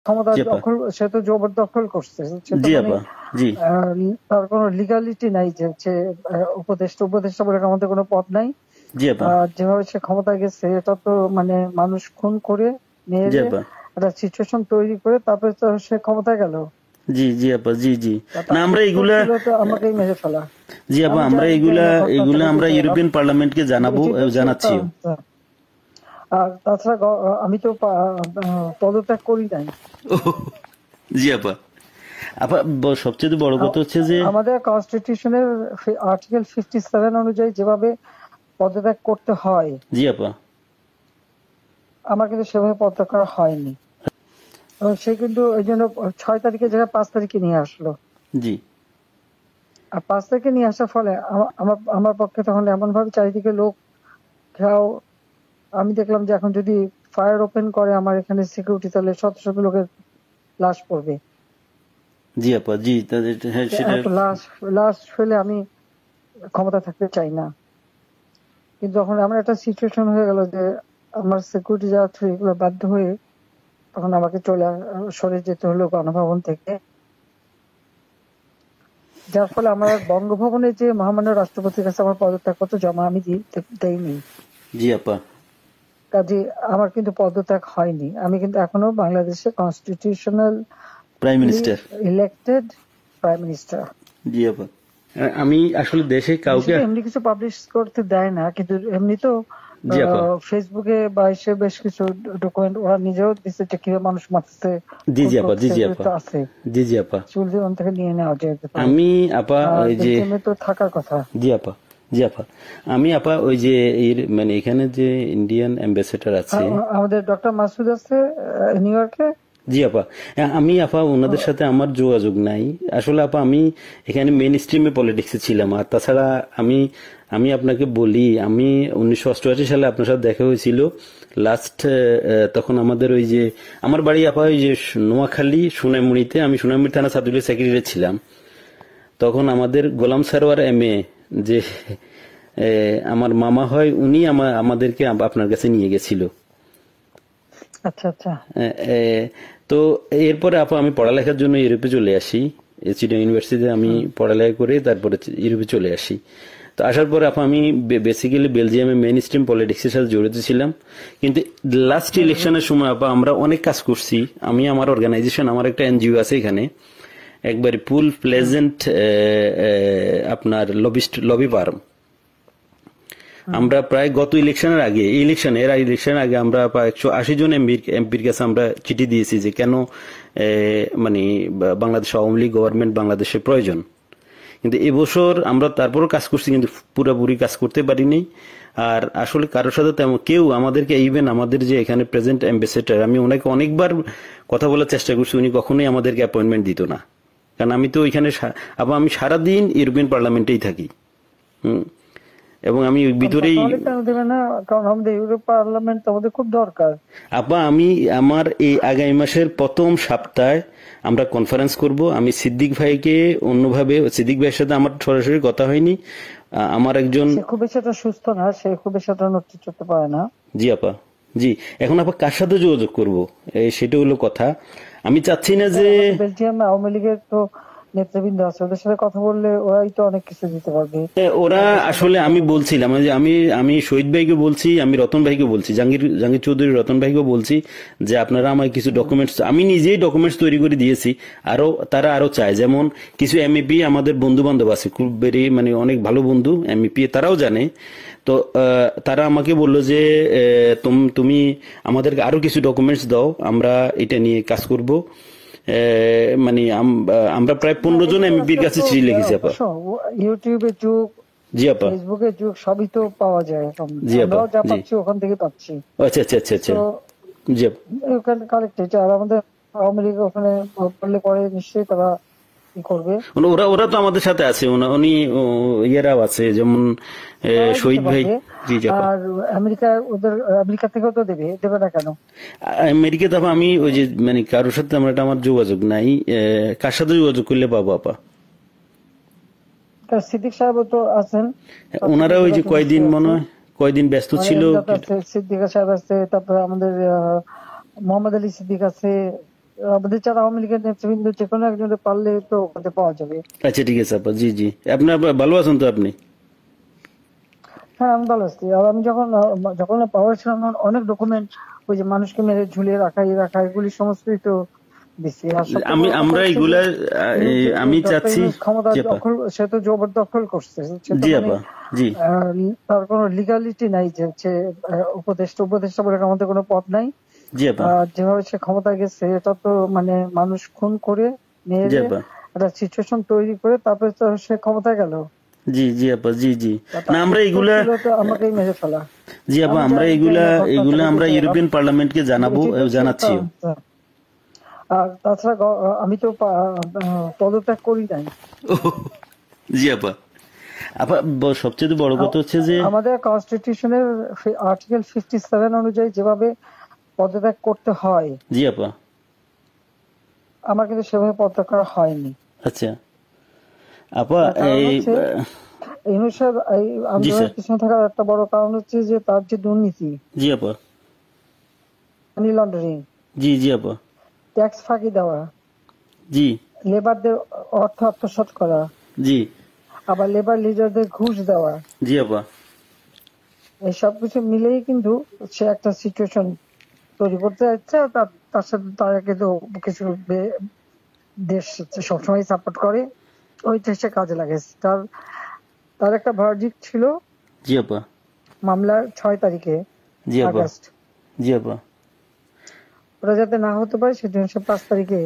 ক্ষমতা জি আপা। দখল, সে তো জবরদখল করছে, সে তো জি মানে আপা। জি তার কোনো লিগালিটি নাই যে হচ্ছে উপদেষ্টা উপদেষ্টা বলে আমাদের কোনো পদ নাই। জি আপা। আর যেভাবে সে ক্ষমতায় গেছে এটা তো মানে মানুষ খুন করে জি মেরে আপা। একটা সিচুয়েশন তৈরি করে তারপরে তো সে ক্ষমতায় গেল। জি জি আপা। জি জি। তা না তার আমরা উত্তর এগুলা, ছিল তো আমাকেই মেরে ফেলা। জি আপা আমি আমরা জানি যে এগুলা না ঘটনাটা এগুলা আমরা ঘটেছে, ইউরোপিয়ান পার্লামেন্টকে কিন্তু জানাবো, এটি তো জানাচ্ছিও। আর তাছাড়া আমি তো পদত্যাগ করি নাই। জি আপা। আপা সবচেয়ে বড় কথা হচ্ছে যে আমাদের কনস্টিটিউশনের আর্টিকেল 57 অনুযায়ী যেভাবে পদত্যাগ করতে হয় জি আপা। আমার কিন্তু সেভাবে পদত্যাগ করা হয়নি, এবং সে কিন্তু ওই জন্য 6 তারিখের জায়গায় 5 তারিখে নিয়ে আসলো। জি আর 5 তারিখে নিয়ে আসার ফলে আমার আমার পক্ষে তখন এমন ভাবে চারিদিকে লোক ঘেরাও, আমি দেখলাম যে এখন যদি ফায়ার ওপেন করে আমার এখানে সিকিউরিটি, তাহলে শত শত লোকের লাশ পড়বে। জি আপা। জি তাদের, হ্যাঁ সেটা। এত লাশ লাশ ফেলে আমি ক্ষমতা থাকতে চাই না। কিন্তু যখন আমার একটা সিচুয়েশন হয়ে গেল যে আমার সিকিউরিটি যাওয়া থ্রু এগুলো বাধ্য হয়ে তখন আমাকে সরে যেতে হলো গণভবন থেকে, যার ফলে আমার বঙ্গভবনে যে মহামান্য রাষ্ট্রপতির কাছে আমার পদত্যাগপত্র জমা আমি দেইনি। জি আপা। কাজে আমার কিন্তু পদত্যাগ হয়নি, আমি কিন্তু এখনো বাংলাদেশের constitutional prime minister. Elected prime minister. জি আপা। আমি আসলে দেশে কাউকে, দেশে এমনি কিছু পাবলিশ করতে দেয় না, কিন্তু এমনি তো জি আপা। ফেসবুকে বা এসে বেশ কিছু ডকুমেন্ট ওরা নিজেও দিচ্ছে যে কিভাবে মানুষ মারছে, জি খুন জি আপা। জি করছে, জি এগুলো আপা। তো আছে, জি জি আপা। চুল জীবন থেকে নিয়ে নেওয়া যেতে পারে। আমি আপা আর ওই যে, বেলজিয়ামে তো থাকার কথা। জি আপা। জি আপা। আমি আপা ওই যে এর মানে এখানে যে ইন্ডিয়ান অ্যাম্বাসেডার আছে। আমাদের ডক্টর মাসুদ আছে নিউ ইয়র্কে। জি আপা। আমি আপা ওনাদের সাথে আমার যোগাযোগ নাই আসলে আপা। আমি এখানে মেইন স্ট্রিমে পলিটিক্সে ছিলাম। আর তাছাড়া আমি আমি আপনাকে বলি, আমি 1988 সালে আপনার সাথে দেখা হয়েছিল লাস্ট। তখন আমাদের ওই যে আমার বাড়ি আপা ওই যে নোয়াখালী সোনাইমুড়িতে, আমি সোনাইমুড়ি থানা ছাত্রলীগের সেক্রেটারি ছিলাম। তখন আমাদের গোলাম সারোয়ার এমএ যে আমার মামা হয়, উনি আমাদেরকে আপনার কাছে নিয়ে গেছিল। আচ্ছা আচ্ছা। তো এরপরে আপা আমি পড়ালেখার জন্য ইউরোপে চলে আসি। চিটাগং ইউনিভার্সিটিতে আমি পড়ালেখা করে তারপরে ইউরোপে চলে আসি। তো আসার পরে আপা আমি বেসিক্যালি বেলজিয়ামে মেইন স্ট্রিম পলিটিক্সের সাথে জড়িত ছিলাম। কিন্তু লাস্ট ইলেকশনের সময় আপা আমরা অনেক কাজ করছি। আমি আমার অর্গানাইজেশন, আমার একটা এনজিও আছে এখানে, একবারে ফুল প্লেজেন্ট আপনার লবি ফার্ম। আমরা প্রায় গত ইলেকশনের আগে, ইলেকশনের আগে আমরা প্রায় 180 জন এমপির কাছে আমরা চিঠি দিয়েছি যে কেন মানে বাংলাদেশ আওয়ামী লীগ গভর্নমেন্ট বাংলাদেশের প্রয়োজন। কিন্তু এবছর আমরা তারপরও কাজ করছি, কিন্তু পুরোপুরি কাজ করতে পারিনি। আর আসলে কারোর সাথে তেমন কেউ আমাদেরকে, ইভেন আমাদের যে এখানে প্রেজেন্ট অ্যাম্বাসেডার, আমি ওনাকে অনেকবার কথা বলার চেষ্টা করছি, উনি কখনোই আমাদেরকে অ্যাপয়েন্টমেন্ট দিত না। কারণ আমি তো ওইখানে আবার আমি সারাদিন ইউরোপিয়ান পার্লামেন্টেই থাকি। এবং আমি ভিতরেই। তাহলে কেন দেবে না? কারণ আমাদের ইউরোপ পার্লামেন্ট আমাদের খুব দরকার। আপা আমি আমার এই আগামী মাসের প্রথম সপ্তাহে আমরা কনফারেন্স করব। আমি সিদ্দিক ভাইকে অন্যভাবে, সিদ্দিক ভাইয়ের সাথে আমার সরাসরি কথা হয়নি। আমার একজন, সে খুব বেশি একটা সুস্থ না, সে খুব বেশি একটা নড়তে চড়তে পারে না। জি আপা। জি। এখন আপা কার সাথে যোগাযোগ করব, সেটা হলো কথা। আমি চাচ্ছি না যে বেলজিয়াম আওয়ামী লীগের তো নেতৃবৃন্দ আছে, ওদের সাথে কথা বললে ওরাই তো অনেক কিছু দিতে পারবে। ওরা আসলে, আমি বলছিলাম যে আমি শহীদ ভাইকে বলছি, আমি রতন ভাইকে বলছি, জাহাঙ্গীর চৌধুরী রতন ভাইকে বলছি যে আপনারা আমায় কিছু ডকুমেন্টস, আমি নিজেই ডকুমেন্টস তৈরি করে দিয়েছি। তারা আরো চায়, যেমন কিছু এমইপি আমাদের বন্ধু বান্ধব আছে, খুব মানে অনেক ভালো বন্ধু এমইপি, তারাও জানে। তো তারা আমাকে বললো যে তুমি আমাদেরকে আরো কিছু ডকুমেন্টস দাও, আমরা এটা নিয়ে কাজ করব। মানে আমরা প্রায় 15 জন এমপির কাছে চিঠি লিখেছি আপা। ইউটিউবের যুগ, জি আপা। ফেসবুকের যুগ, সবই তো পাওয়া যায় এখন। জি আপা। আমরাও যা জি। পাচ্ছি ওখান থেকে পাচ্ছি। আচ্ছা আচ্ছা আচ্ছা আচ্ছা। তো জি আপা। কালেক্টেড, আর আমাদের আওয়ামী লীগ ওখানে করলে পরে নিশ্চয়ই তারা কি করবে। ওরা ওরা তো আমাদের সাথে আছে, উনি ইয়েরাও আছে, যেমন তারাই দিতে শহীদ ভাই। পারবে। জি জি আপা। আর আমেরিকা থেকেও তো দেবে, দেবে না কেন? আমেরিকা তো আমি ওই যে মানে কারোর সাথে আমার যোগাযোগ নাই। কার সাথে যোগাযোগ করলে পাবো আপা? সিদ্দিক সাহেব তো আছেন, ওনারা ওই যে কয়দিন মনে হয় কয়দিন ব্যস্ত ছিল। সিদ্দিক সাহেব আছে, তারপরে আমাদের মোহাম্মদ আলী সিদ্দিক আছে, আমাদের যারা আওয়ামী লীগের নেতৃবৃন্দ যে কোনো একজনের পারলে তো ওখানে পাওয়া যাবে। আচ্ছা ঠিক আছে আপা, জি জি। আপনার ভালো আছেন তো আপনি? হ্যাঁ, আমি ভালো আছি। আর আমি যখন পাওয়ার ছিলাম তখন অনেক ডকুমেন্ট, ওই যে মানুষকে মেরে ঝুলিয়ে রাখা এগুলি সমস্তই তো দিচ্ছি। আর সবচেয়ে বড় কথা আমরা হচ্ছে যে এগুলা আমি ডক্টর চাচ্ছি। ইউনূস ক্ষমতা জি আপা। দখল, সে তো জবরদখল করছে। সে তো জি মানে আপা। জি তার কোনো লিগালিটি নাই যে হচ্ছে উপদেষ্টা বলে আমাদের কোনো পদ নাই। জি আপা। যেভাবে সে ক্ষমতায় গেছে এটা তো মানে মানুষ খুন করে জি মেরে আপা। একটা সিচুয়েশন তৈরি করে তারপরে তো সে ক্ষমতায় গেল। জি জি আপা। জি জি। না তার আমরা উত্তর এগুলা, ছিল তো আমাকেই মেরে ফেলা। জি আপা, আমি আমরা জানি এগুলা না ঘটনাটা এগুলা আমরা বুঝেছে। ইউরোপিয়ান পার্লামেন্টকে জানাবো, জানাচ্ছিও। আর তাছাড়া আমি তো পদত্যাগ করি নাই। জি আপা। আপা সবচেয়ে বড় কথা হচ্ছে যে, আমাদের কনস্টিটিউশনের আর্টিকেল 57 অনুযায়ী যেভাবে পদত্যাগ করতে হয় জি আপা। আমার কিন্তু সেভাবে পদত্যাগ করা হয়নি। আচ্ছা আপা, তার কারণ এই হচ্ছে ইউনূস সাহেব এই জি স্যার। আন্দোলনের পিছনে থাকার একটা বড় কারণ হচ্ছে যে তার যে দুর্নীতি, জি আপা। মানি লন্ডারিং, জি জি আপা। ট্যাক্স ফাঁকি দেওয়া, জি লেবারদের অর্থ আত্মসাৎ করা, জি আবার লেবার লিডারদের ঘুষ দেওয়া, জি আপা। এই সবকিছু মিলেই কিন্তু সে একটা সিচুয়েশন তৈরি করতে যাচ্ছে। আর তার সাথে তারা কিন্তু কিছু দেশ সবসময় সাপোর্ট করে, ওইটা সে কাজে লাগাইছে। তার একটা ভার্ডিক্ট ছিল জি আপা। মামলার 6 তারিখে জি আপা। আগস্ট, জি আপা। ওটা যাতে না হতে পারে সেজন্য সে 5 তারিখে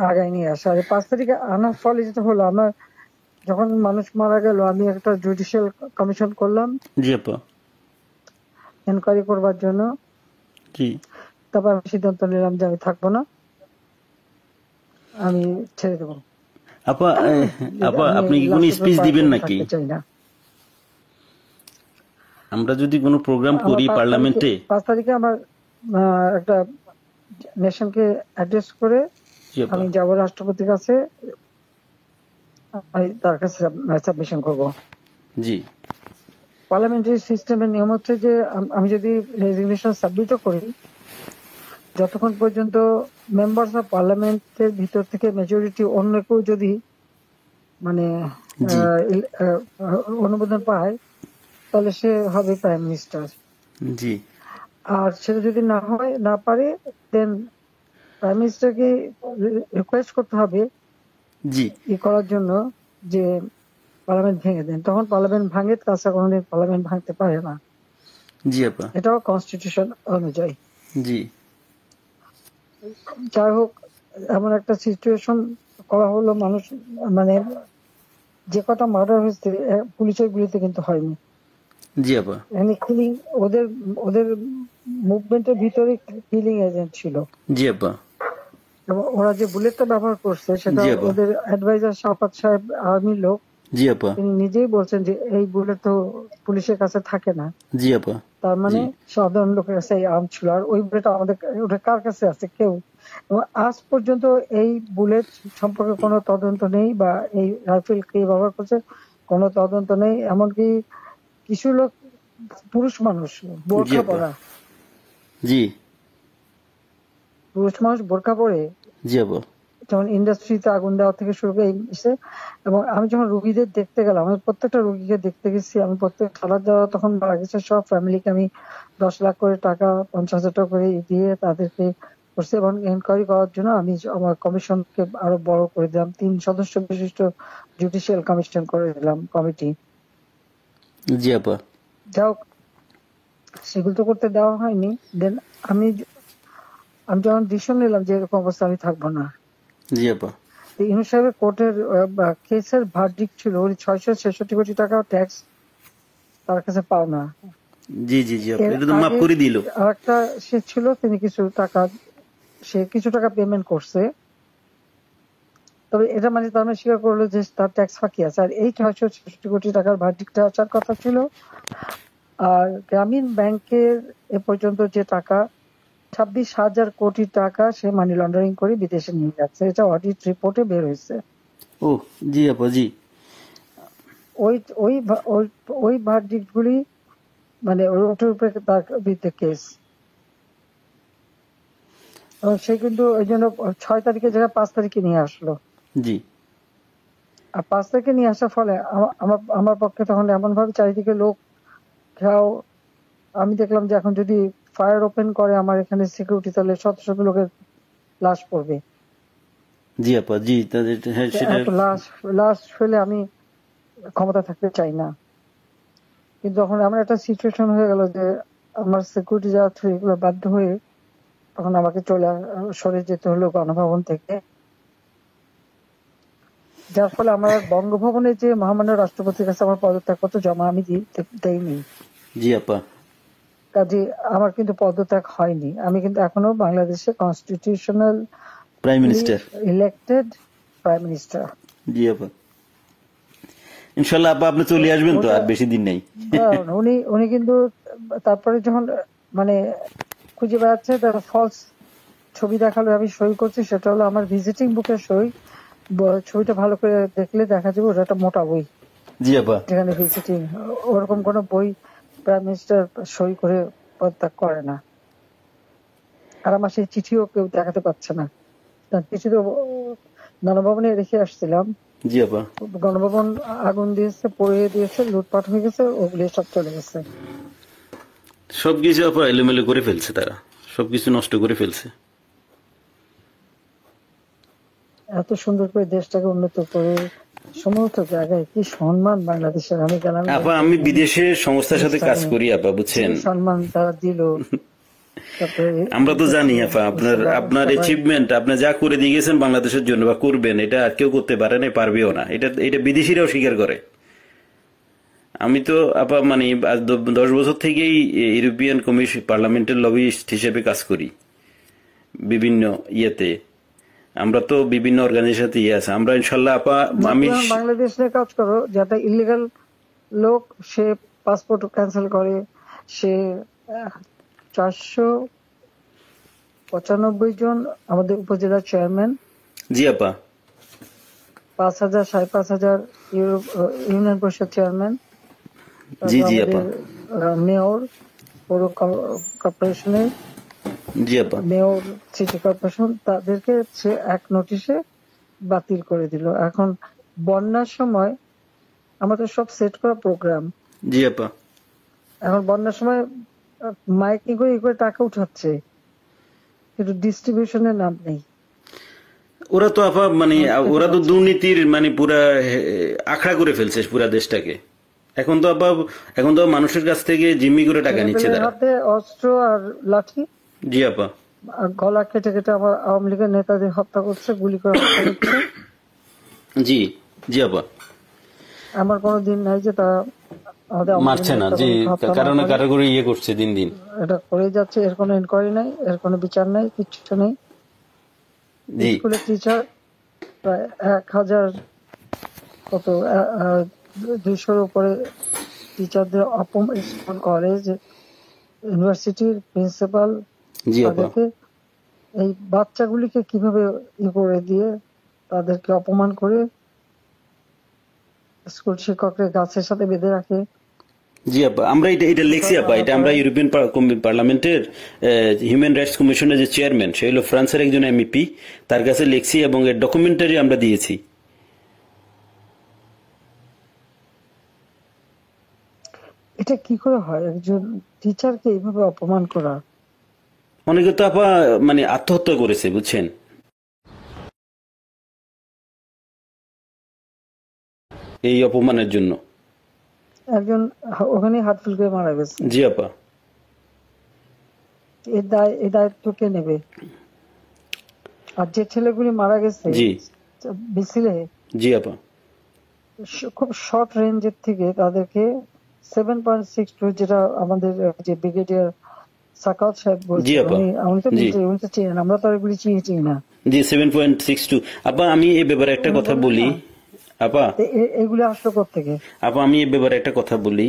আগায় নিয়ে আসে। আর 5 তারিখে আনার ফলে যেটা হলো, আমার যখন মানুষ মারা গেল আমি একটা জুডিশিয়াল কমিশন করলাম জি আপা। এনকোয়ারি করবার জন্য। জি তারপর আমি সিদ্ধান্ত নিলাম যে আমি থাকবো না, আমি ছেড়ে দেবো। আপা। আপা আমি আপনি কি কোনো লাস্টের স্পিচ দিবেন নাকি? থাকতে চাই না। আমরা যদি কোনো প্রোগ্রাম আমার করি পার্লামেন্টে। 5 তারিখে আমার একটা নেশনকে অ্যাড্রেস করে জি আপা। আমি যাব রাষ্ট্রপতির কাছে, আমি তার কাছে সাবমিশন করব। জি পার্লামেন্টারি সিস্টেমের নিয়ম হচ্ছে যে আমি যদি রেজিগনেশন সাবমিটও করি, যতক্ষণ পর্যন্ত মেম্বার্স অফ পার্লামেন্টের ভিতর থেকে মেজরিটি অন্য কেউ যদি মানে জি অনুমোদন পায় তাহলে সে হবে প্রাইম মিনিস্টার। জি আর সেটা যদি না পারে দেন প্রাইম মিনিস্টারকে রিকোয়েস্ট করতে হবে জি করার জন্য যে পার্লামেন্ট ভেঙে দেন। তখন পার্লামেন্ট ভাঙে, তাছাড়া কোনোদিন পার্লামেন্ট ভাঙতে পারে না। জি আপা। এটাও কনস্টিটিউশন অনুযায়ী। জি যাই হোক, এমন একটা সিচুয়েশন করা হলো, মানুষ মানে যে কটা মার্ডার হয়েছে পুলিশের গুলিতে কিন্তু হয়নি। জি আপা। কিলিং ওদের ওদের মুভমেন্টের ভিতরে কিলিং এজেন্ট ছিল। জি আপা। এবং ওরা যে বুলেটটা ব্যবহার করছে সেটা জি আপা। ওদের অ্যাডভাইজার শাফাত সাহেব আর্মির লোক, জি আপা। তিনি নিজেই বলছেন যে এই বুলেট তো পুলিশের কাছে থাকে না। জি আপা। তার মানে জি সাধারণ লোকের কাছে এই আর্ম ছিল। আর ওই বুলেট আমাদের ওটা কার কাছে আছে? কেউ। এবং আজ পর্যন্ত এই বুলেট সম্পর্কে কোনো তদন্ত নেই, বা এই রাইফেল কে ব্যবহার করছে কোনো তদন্ত নেই। এমনকি কিছু লোক, পুরুষ মানুষ জি বোরখা আপা। পরা, জি পুরুষ মানুষ বোরখা পরে জি আপা। যেমন ইন্ডাস্ট্রিতে আগুন দেওয়া থেকে শুরু করে এবং আমি যখন রুগীদের দেখতে গেলাম, আমি প্রত্যেকটা রুগীকে দেখতে গেছি, আমি প্রত্যেক খাবার দেওয়া তখন মারা গেছে সব ফ্যামিলিকে আমি 10 লাখ করে টাকা, 50,000 টাকা করে দিয়ে তাদেরকে করছি। এবং এনকোয়ারি করার জন্য আমি আমার কমিশনকে আরো বড় করে দিলাম, 3 সদস্য বিশিষ্ট জুডিশিয়াল কমিশন করে দিলাম কমিটি। জি আপা। যাই হোক, সেগুলো তো করতে দেওয়া হয়নি। দেন আমি আমি যখন ডিসিশন নিলাম যে এরকম অবস্থা আমি থাকবো না, জি আপা। ইউনূস সাহেবের কোর্টের কেসের ভার্ডিক্ট ছিল ওই 666 কোটি টাকা ট্যাক্স তার কাছে পাওনা। জি জি জি আপা, এর এটা তো মাফ আগে করে দিল। আরেকটা সে ছিল, তিনি কিছু টাকা পেমেন্ট করছে, তবে এটা মানে তার মানে স্বীকার করলো যে তার ট্যাক্স ফাঁকি আছে। আর এই 666 কোটি টাকার ভার্ডিক্টটা আসার কথা ছিল। আর গ্রামীণ ব্যাংকের এ পর্যন্ত যে টাকা 26,000 কোটি টাকা সে মানি লন্ডারিং করে বিদেশে নিয়ে যাচ্ছে, এটা অডিট রিপোর্টে বের হয়েছে। ও জি আপা। জি ওই ওই ওই ভার্ডিক্ট গুলি মানে ওটার উপরে তার বিরুদ্ধে কেস। এবং সে কিন্তু ওই জন্য 6 তারিখে জায়গায় 5 তারিখে নিয়ে আসলো। জি আর 5 তারিখে নিয়ে আসার ফলে আমার আমার পক্ষে তখন এমন ভাবে চারিদিকে লোক ঘেরাও। আমি দেখলাম যে এখন যদি ফায়ার ওপেন করে আমার এখানে সিকিউরিটি, তাহলে শত শত লোকের লাশ পড়বে। জি আপা, জি হ্যাঁ সেটা। এত লাশ লাশ ফেলে আমি ক্ষমতা থাকতে চাই না। কিন্তু যখন আমার একটা সিচুয়েশন হয়ে গেল যে আমার সিকিউরিটি যারা ছিল এগুলো বাধ্য হয়ে তখন আমাকে সরে যেতে হলো গণভবন থেকে। যার ফলে আমার আর বঙ্গভবনে যে মহামান্য রাষ্ট্রপতির কাছে আমার পদত্যাগপত্র জমা আমি দেইনি। জি আপা, কাজে আমার কিন্তু পদত্যাগ হয়নি। আমি কিন্তু এখনো বাংলাদেশে constitutional prime minister. Elected prime minister. জি আপা, ইনশাল্লাহ আপা আপনি চলে আসবেন তো, আর বেশি দিন নেই। উনি কিন্তু তারপরে যখন মানে খুঁজে বেড়াচ্ছে তার ফলস ছবি দেখালো, আমি সই করছি, সেটা হলো আমার ভিজিটিং বুকের সই। ছবিটা ভালো করে দেখলে দেখা যাবে ওটা একটা মোটা বই। জি আপা, যেখানে ভিজিটিং, ওরকম কোন বই প্রাইম মিনিস্টার সই করে পদত্যাগ করে না। আর আমার সেই চিঠিও কেউ দেখাতে পারছে না। চিঠি তো গণভবনে রেখে আসছিলাম। জি আপা, গণভবন আগুন দিয়েছে, পড়িয়ে দিয়েছে, লুটপাট হয়ে গেছে, ওগুলি সব চলে গেছে। সবকিছু আপা এলোমেলো করে ফেলছে, তারা সবকিছু নষ্ট করে ফেলছে। এত সুন্দর করে দেশটাকে উন্নত করে সমস্ত জায়গায় কি সম্মান বাংলাদেশের। আমি গেলাম আপা, আমি বিদেশে সংস্থার সাথে কাজ করি আপা, বুঝছেন, সম্মান তারা দিল। আমরা তো জানি আপা আপনার অ্যাচিভমেন্ট, আপনি যা করে দিয়ে গেছেন বাংলাদেশের জন্য বা করবেন, এটা আর কেউ করতে পারে না, পারবেও না। এটা বিদেশিরাও স্বীকার করে। আমি তো আপা মানে 10 বছর থেকেই ইউরোপিয়ান কমিশন পার্লামেন্টের লবিস্ট হিসেবে কাজ করি বিভিন্ন ইয়েতে। আমরা তো বিভিন্ন অর্গানাইজেশন ইয়ে আছে। আমরা ইনশাল্লাহ আপা, আমি বাংলাদেশ নিয়ে কাজ করো, যাতে ইলিগাল লোক সে পাসপোর্ট ক্যান্সেল করে, সে 495 জন আমাদের উপজেলা চেয়ারম্যান, জি আপা, 5,000 5,500 ইউনিয়ন পরিষদ চেয়ারম্যান, জি জি আপা, মেয়র পৌর কর্পোরেশনের, জি আপা, মেয়র সিটি কর্পোরেশন, তাদেরকে সে এক নোটিশে বাতিল করে দিল। এখন বন্যার সময় আমাদের সব সেট করা প্রোগ্রাম, জি আপা, এখন বন্যার সময় মাইকিং করে টাকা উঠাচ্ছে, কিন্তু ডিস্ট্রিবিউশনের নাম নেই। ওরা তো আপা মানে ওরা তো দুর্নীতির মানে পুরা আখড়া করে ফেলছে পুরা দেশটাকে। এখন তো মানুষের কাছ থেকে জিম্মি করে টাকা নিচ্ছে তারা। হাতে অস্ত্র আর লাঠি। জি আপা, গলা কেটে কেটে আমার আওয়ামী লীগের নেতাদের হত্যা করছে, গুলি করে হত্যা করছে। জি জি আপা, আমার কোনো দিন নাই যে তারা মারছে না, জি, কারণ কারো করে ইয়ে করছে দিন দিন। এটা করে যাচ্ছে, এর কোনো ইনকোয়ারি নাই, এর কোনো বিচার নাই, কিচ্ছু নেই। স্কুলের টিচার প্রায় 1,000 কত 200-র উপরে টিচারদের অপমান, স্কুল কলেজ ইউনিভার্সিটির প্রিন্সিপাল তাদেরকে এই বাচ্চাগুলিকে কিভাবে করে দিয়ে তাদেরকে অপমান করে স্কুল শিক্ষকরা গাছের সাথে বেঁধে রাখে। জি আপা, আমরা এটা লিখছি আপা, এটা আমরা ইউরোপিয়ান পার্লামেন্টের হিউম্যান রাইটস কমিশনের যে চেয়ারম্যান, সে হলো ফ্রান্সের একজন এমপি, তার কাছে লিখছি এবং এর ডকুমেন্টারি আমরা দিয়েছি। এটা কি করে হয় একজন টিচারকে এইভাবে অপমান করা? অনেকে তো আপা মানে আত্মহত্যা করেছে, বুঝছেন, এই অপমানের জন্য। একজন ওখানে হাত ফেল করে মারা গেছে। জি আপা, এই দায়িত্ব কে নেবে? আর যে ছেলেগুলি মারা গেছে জি মিছিলে, জি আপা, খুব শর্ট রেঞ্জের থেকে তাদেরকে 7.62, যেটা আমাদের যে ব্রিগেডিয়ার সাকাওয়াত সাহেব বলছেন, উনি তো চিনেন, আমরা তো এগুলি চিনি না। জি 7.62 আপা। আমি এই ব্যাপারে একটা কথা বলি আপা, এগুলি আসলো কোত্থেকে? আপা আমি এই ব্যাপারে একটা কথা বলি।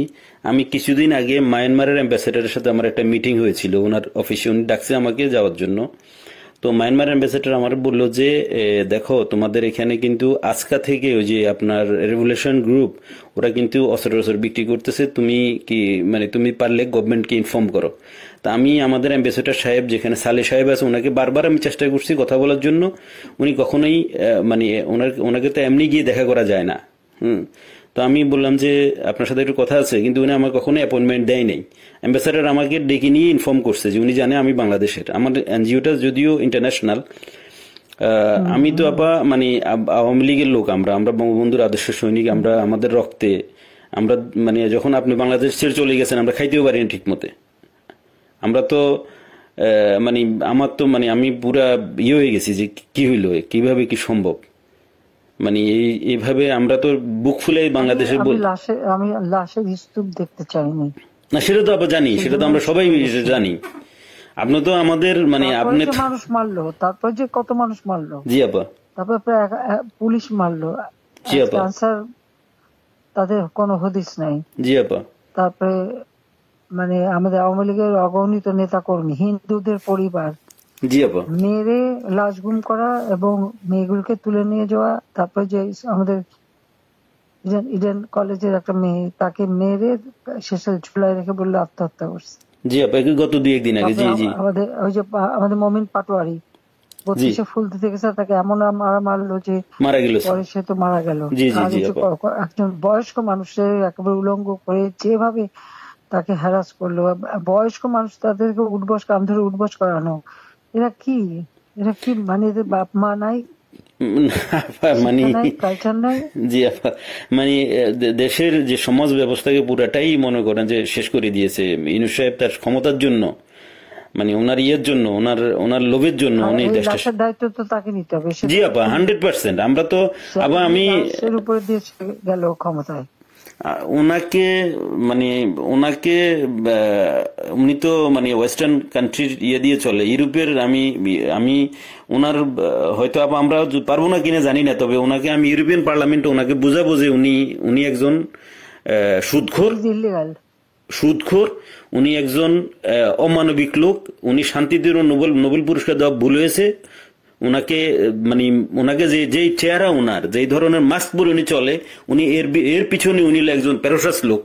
আমি কিছুদিন আগে মায়ানমারের অ্যাম্বাসেডারের সাথে আমার একটা মিটিং হয়েছিল ওনার অফিসে, উনি ডাকছে আমাকে যাওয়ার জন্য। তো তো মায়ানমার অ্যাম্বাসেডর আমার বললো যে দেখো তোমাদের এখানে কিন্তু আজকা থেকে ওই যে আপনার রেভুলেশন গ্রুপ ওরা কিন্তু অস্ত্র বিক্রি করতেছে, তুমি কি মানে তুমি পারলে গভর্নমেন্টকে ইনফর্ম করো। তা আমি আমাদের অ্যাম্বাসেডর সাহেব যেখানে সালে সাহেব আছে ওনাকে বারবার আমি চেষ্টা করছি কথা বলার জন্য, উনি কখনোই মানে ওনাকে তো এমনি গিয়ে দেখা করা যায় না। তো আমি বললাম যে আপনার সাথে একটু কথা আছে, কিন্তু উনি আমার কখনো অ্যাপয়েন্টমেন্ট দেয় নাই। অ্যাম্বাসেডর আমাকে ডেকে নিয়ে ইনফর্ম করছে যে উনি জানে আমি বাংলাদেশের, আমার এনজিওটা যদিও ইন্টারন্যাশনাল। আমি তো মানে আওয়ামী লীগের লোক, আমরা আমরা বঙ্গবন্ধুর আদর্শ সৈনিক, আমরা আমাদের রক্তে আমরা মানে যখন আপনি বাংলাদেশ ছেড়ে চলে গেছেন আমরা খাইতেও পারিনি ঠিক মতে। আমরা তো মানে আমার তো মানে আমি পুরা হয়ে গেছি যে কি হইলো, কিভাবে কি সম্ভব, মানে এইভাবে আমরা তো বুক ফুলে বাংলাদেশে আমি লাশের স্তূপ দেখতে চাইনি। না সেটা তো আবার জানি, সেটা তো আমরা সবাই জানি। আপনি তো আমাদের মানে আপনি মানুষ মারলো, তারপর যে কত মানুষ মারলো। জি আপা। তারপর প্রায় পুলিশ মারলো। জি আপা। আনসার তাদের কোনো হদিস নাই। জি আপা। তারপরে মানে আমাদের আওয়ামী লীগের অগণিত নেতা কর্মী, হিন্দুদের পরিবার জি আপা মেরে লাশ গুম করা এবং মেয়েগুলোকে তুলে নিয়ে যাওয়া। তারপরে যে আমাদের ইডেন কলেজের একটা মেয়ে, তাকে মেরে শেষে ঝুলাই রেখে বললো আত্মহত্যা করছে। জি আপা, গত 2-1 দিন আগে। জি জি। আমাদের ওই যে আমাদের মমিন পাটোয়ারি 32-এ ফুল দিতে গেছে, তাকে এমন মারলো যে মারা গেল, পরে সে তো মারা গেল। একজন বয়স্ক মানুষের একেবারে উলঙ্গ করে যেভাবে তাকে হ্যারাস করলো, বয়স্ক মানুষ তাদেরকে উঠবস কাম ধরে উঠবস করানো, এরা কি মানে এদের বাপ মা নাই, মানে কালচার নাই। জি আপা, মানে দেশের যে সমাজ ব্যবস্থাকে পুরাটাই মনে করেন যে শেষ করে দিয়েছে ইউনূস সাহেব তার ক্ষমতার জন্য, মানে ওনার ইয়ের জন্য, ওনার লোভের জন্য উনি দেশটা। দায়িত্ব তো তাকে নিতে হবে। জি আপা 100%। আমরা তো আবার আমি এর উপরে দিয়ে গেল ক্ষমতায় ওনাকে মানে ওনাকে উনি তো মানে ওয়েস্টার্ন কান্ট্রির ইয়ে দিয়ে চলে, ইউরোপের। আমি ওনার হয়তো আমরা পারবো না কিনা জানি না, তবে ওনাকে আমি ইউরোপিয়ান পার্লামেন্টে ওনাকে বুঝাবো যে উনি একজন সুদখোর, উনি একজন অমানবিক লোক, উনি শান্তিতে নোবেল পুরস্কার দেওয়া ভুল হয়েছে। ওনাকে মানে ওনাকে যে চেহারা, ওনার যে ধরনের মাস্ক পরে উনি চলে, উনি এর পিছনে উনি একজন প্যারোসাস লোক,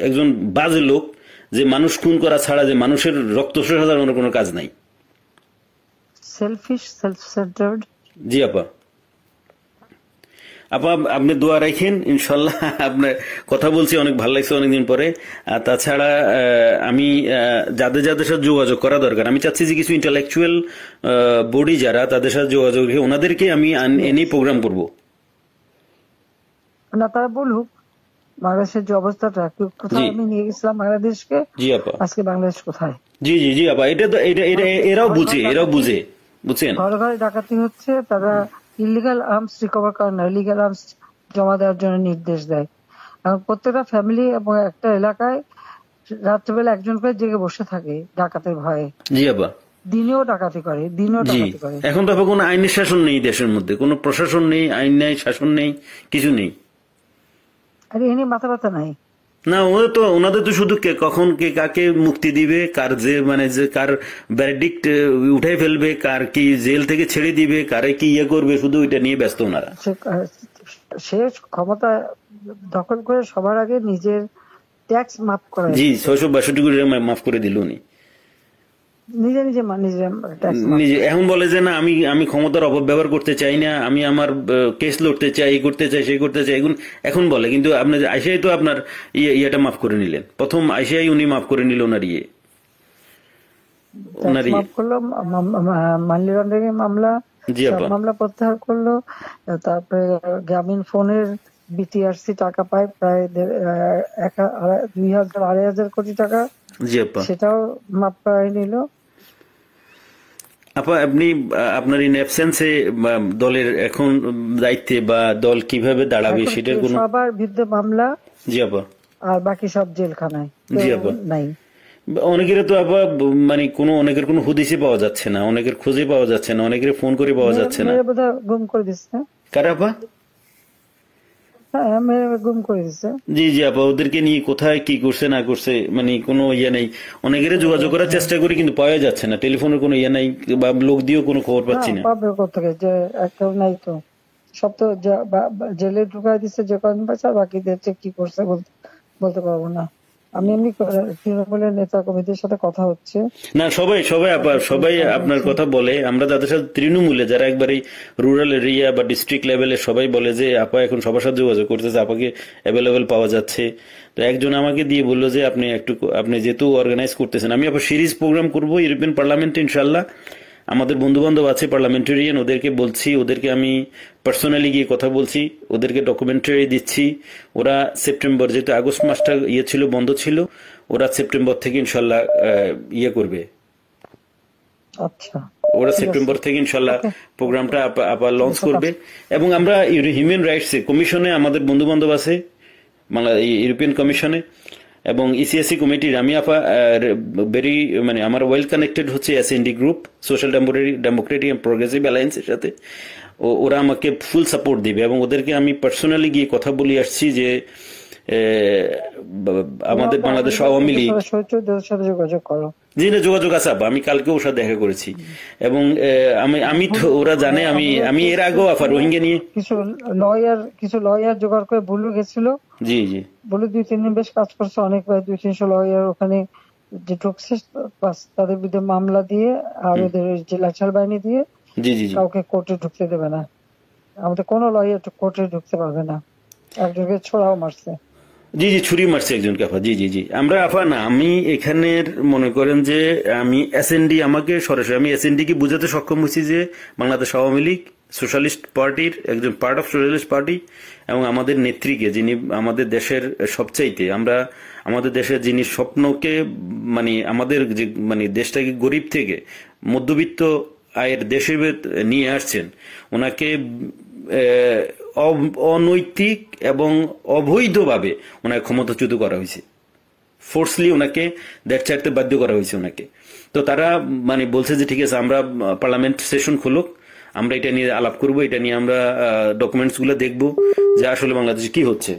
একজন বাজে লোক, যে মানুষ খুন করা ছাড়া, যে মানুষের রক্ত শোষা ছাড়া কোনো কাজ নাই। Shellfish, self centred. জি আপা। আপা আপনি দোয়া রাখেন, ইনশাল্লাহ। আপনার কথা বলছি অনেক ভালো লাগছে অনেকদিন পরে। তাছাড়া আমি যাদের সাথে যোগাযোগ করা দরকার, আমি চাচ্ছি যে কিছু ইন্টালেকচুয়াল বডি যারা, তাদের সাথে যোগাযোগ রেখে ওনাদেরকে আমি এনে প্রোগ্রাম করব। না, তারা বলুক বাংলাদেশের যে অবস্থাটা, কোথায় আমি নিয়ে গেছিলাম বাংলাদেশকে। জি আপা। আজকে বাংলাদেশ কোথায়? জি জি জি আপা, এটা তো এরাও বুঝে বুঝছেন। ঘরে ঘরে ডাকাতি হচ্ছে, তারা ইলিগাল আর্মস রিকভার করে না, ইলিগাল আর্মস জমা দেওয়ার জন্য নির্দেশ দেয়। এবং প্রত্যেকটা ফ্যামিলি এবং একটা এলাকায় রাত্রেবেলা একজন করে জেগে বসে থাকে ডাকাতের ভয়ে। জি আপা। দিনেও ডাকাতি করে। এখন তো কোনো আইনের শাসন নেই দেশের মধ্যে, কোনো প্রশাসন নেই, আইন নেই, শাসন নেই, কিছু নেই। আরে এ নিয়ে মাথা ব্যথা নাই না। ওনাদের তো শুধু কখন কে কাকে মুক্তি দিবে, কার কার ভ্যারডিক্ট উঠাই ফেলবে, কার কি জেল থেকে ছেড়ে দিবে, কারে কি ইয়ে করবে, শুধু ওইটা নিয়ে ব্যস্ত ওনারা। সে ক্ষমতা দখল করে সবার আগে নিজের ট্যাক্স মাফ করে। জি 662 কোটি মাফ করে দিল উনি নিজে। এখন বলে যে না, আমি ক্ষমতার অপব্যবহার করতে চাই না, আমি আমার কেস লড়তে চাই, এই করতে চাই, সেই করতে চাই, এখন বলে। কিন্তু আপনি আইসিআই তো আপনার ইয়েটা মাফ করে নিলেন, প্রথম আইসিআই উনি মাফ করে নিল ওনার মাফ করলো, মানি লন্ডারিং মামলা প্রত্যাহার করলো। তারপরে গ্রামীণ ফোনের বিটিআরসি টাকা পায় প্রায় 2,000-2,500 কোটি টাকা, সেটাও মাফ করাই নিল। আপা আপনি আপনার ইন অ্যাবসেন্সে দলের এখন দায়িত্বে বা দল কিভাবে দাঁড়াবে সেটার কোনো? সবার বিরুদ্ধে মামলা। জি আপা। আর বাকি সব জেলখানায়। জি আপা। নাই। অনেকের তো আপা মানে অনেকের কোনো হুদিসই পাওয়া যাচ্ছে না, অনেকের খুঁজে পাওয়া যাচ্ছে না, অনেকের ফোন করে পাওয়া যাচ্ছে না। গুম করে দিচ্ছে। কারা আপা? হ্যাঁ, মেরে গুম করে দিছে। জি জি আপা, ওদেরকে নিয়ে কোথায় কি করছে না করছে মানে কোনো ইয়ে নেই। অনেকের যোগাযোগ করার চেষ্টা করি কিন্তু পাওয়া যাচ্ছে না, টেলিফোনের কোনো ইয়ে নাই বা লোক দিয়েও কোনো খবর না, পাচ্ছি না। পাবে কোথেকে, যে একটা নাই তো, সব তো জেলে ঢুকাই দিচ্ছে যে কদিন পাচ্ছে, আর বাকিদের যে কি করছে বলতে পারবো না। আমি এমনি তৃণমূলের নেতা কর্মীদের সাথে কথা হচ্ছে, না সবাই সবাই আপা তাদের সবাই খবর আপনার হচ্ছে। কথা বলে, আমরা যাদের সাথে তৃণমূলে যারা একবারে রুরাল এরিয়া বা ডিস্ট্রিক্ট লেভেলে সবাই বলে যে আপা এখন সবার সাথে যোগাযোগ করতেছে, আপাকে অ্যাভেলেবেল পাওয়া যাচ্ছে। তো একজন আমাকে দিয়ে বললো যে আপনি যেহেতু অর্গানাইজ করতেছেন, আমি আবার সিরিজ প্রোগ্রাম করব ইউরোপিয়ান পার্লামেন্টে ইনশাল্লাহ। আমাদের বন্ধু বান্ধব আছে পার্লামেন্টারিয়ান, ওদেরকে বলছি, ওদেরকে আমি পার্সোনালি গিয়ে কথা বলছি, ওদেরকে ডকুমেন্টারি দিচ্ছি। ওরা সেপ্টেম্বর, যেহেতু আগস্ট মাসটা ইয়ে ছিল, বন্ধ ছিল, ওরা সেপ্টেম্বর থেকে ইনশাল্লাহ ইয়ে করবে। আচ্ছা, ওরা ঠিক আছে, সেপ্টেম্বর থেকে ইনশাল্লাহ ওকে, প্রোগ্রামটা আবার লঞ্চ এসব কাজ। করবে। এবং আমরা হিউম্যান রাইটস কমিশনে আমাদের বন্ধু বান্ধব আছে, বাংলা ইউরোপিয়ান কমিশনে এবং ইসিএসসি কমিটির আমি আপা ভেরি মানে আমার ওয়েল কানেক্টেড হচ্ছে SND group, social democratic and progressive অ্যালায়েন্সের সাথে। ওরা আমাকে ফুল সাপোর্ট দিবে এবং ওদেরকে আমি পার্সোনালি গিয়ে কথা বলে আসছি যে আমাদের বাংলাদেশ আওয়ামী লীগ। সচিবদের সাথে যোগাযোগ করো। জি না, যোগাযোগ আছে আপা, আমি কালকে ওর সাথে দেখা করেছি এবং আমি তো ওরা জানে আমি এর আগেও আপা রোহিঙ্গা নিয়ে কিছু লয়ার জোগাড় করে ভুলে গেছিল, জি জি বলে 2-3 দিন বেশ কাজ করছে, অনেক প্রায় 200-300 লয়ার ওখানে যে ঢুকছে, বাস তাদের বিরুদ্ধে মামলা দিয়ে আর ওদের ওই যে লাচার বাহিনী দিয়ে জি জি জি কাউকে কোর্টে ঢুকতে দেবে না। আমাদের কোনো লয়ার কোর্টে ঢুকতে পারবে না। একজনকে ছোড়াও মারছে। জি জি ছুরি মারছে একজনকে আপা। জি জি জি আমরা আপা না, আমি এখানের মনে করেন যে আমি এসএনডি, আমাকে সরাসরি আমি এসএনডি কে বুঝাতে সক্ষম হয়েছি যে বাংলাদেশ আওয়ামী লীগ সোশ্যালিস্ট পার্টির একজন পার্ট অফ সোশ্যালিস্ট পার্টি এবং আমাদের নেত্রীকে, যিনি আমাদের দেশের সবচাইতে আমরা আমাদের দেশের যিনি স্বপ্নকে মানে আমাদের যে মানে দেশটাকে গরিব থেকে মধ্যবিত্ত আয়ের দেশে নিয়ে আসছেন, ওনাকে অনৈতিক এবং অবৈধভাবে ওনাকে ক্ষমতাচ্যুত করা হয়েছে, ফোর্সলি ওনাকে দেশ ছাড়তে বাধ্য করা হয়েছে ওনাকে। তো তারা মানে বলছে যে ঠিক আছে, আমরা পার্লামেন্ট সেশন খুলুক, আমরা এটা নিয়ে আলাপ করব, এটা নিয়ে আমরা ডকুমেন্টস গুলো দেখবো যে আসলে বাংলাদেশে কি হচ্ছে।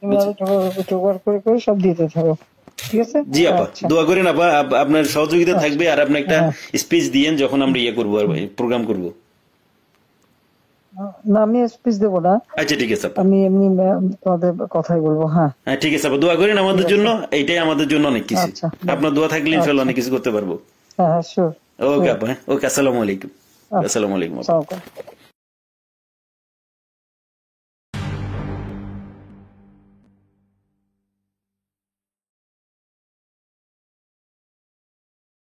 তুমি আরো জোগাড় করে সব দিতে থাকো, ঠিক আছে? জি আপা, আচ্ছা, দোয়া করেন আপা, আপনার সহযোগিতা আচ্ছা, থাকবে আর আপনি একটা হ্যাঁ, স্পিচ দিয়েন যখন আমরা ইয়ে করবো আর প্রোগ্রাম করবো। না আমি স্পিচ দেবো না, আচ্ছা ঠিক আছে আপা। আমি এমনি তোমাদের কথাই বলবো। হ্যাঁ, হ্যাঁ ঠিক আছে আপা, দোয়া করেন ঠিক আমাদের আছে, জন্য, এইটাই আমাদের জন্য অনেক কিছু। আচ্ছা, আপনার দোয়া থাকলে ইনশাল্লাহ আচ্ছা, অনেক কিছু করতে পারবো। হ্যাঁ, শিওর, ওকে আপা, হ্যাঁ ওকে, আসসালামু আলাইকুম। আচ্ছা, আসসালামু আলাইকুম আপা। সালাম।